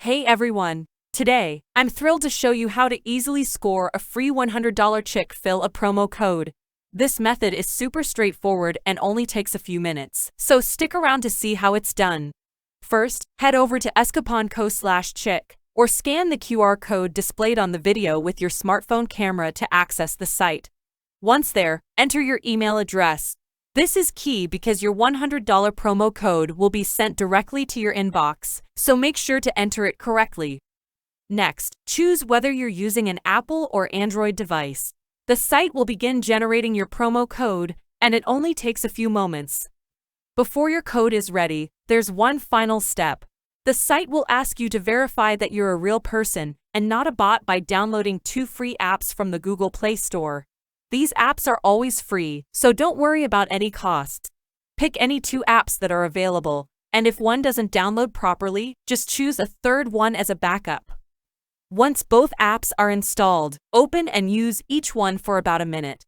Hey everyone! Today, I'm thrilled to show you how to easily score a free $100 Chick-fil-A promo code. This method is super straightforward and only takes a few minutes, so stick around to see how it's done. First, head over to escapon.co/chick, or scan the QR code displayed on the video with your smartphone camera to access the site. Once there, enter your email address. This is key because your $100 promo code will be sent directly to your inbox, so make sure to enter it correctly. Next, choose whether you're using an Apple or Android device. The site will begin generating your promo code, and it only takes a few moments. Before your code is ready, there's one final step. The site will ask you to verify that you're a real person and not a bot by downloading 2 free apps from the Google Play Store. These apps are always free, so don't worry about any cost. Pick any 2 apps that are available, and if one doesn't download properly, just choose a third one as a backup. Once both apps are installed, open and use each one for about a minute.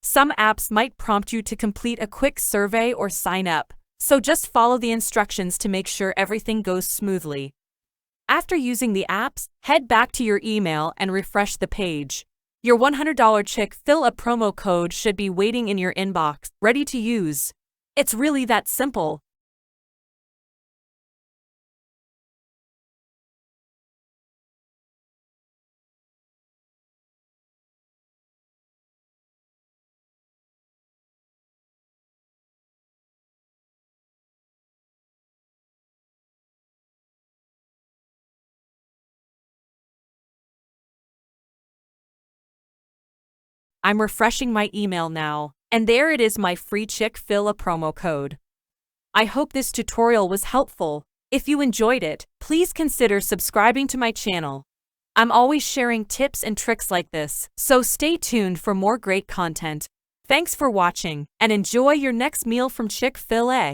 Some apps might prompt you to complete a quick survey or sign up, so just follow the instructions to make sure everything goes smoothly. After using the apps, head back to your email and refresh the page. Your $100 Chick-fil-A promo code should be waiting in your inbox, ready to use. It's really that simple. I'm refreshing my email now, and there it is, my free Chick-fil-A promo code. I hope this tutorial was helpful. If you enjoyed it, please consider subscribing to my channel. I'm always sharing tips and tricks like this, so stay tuned for more great content. Thanks for watching, and enjoy your next meal from Chick-fil-A.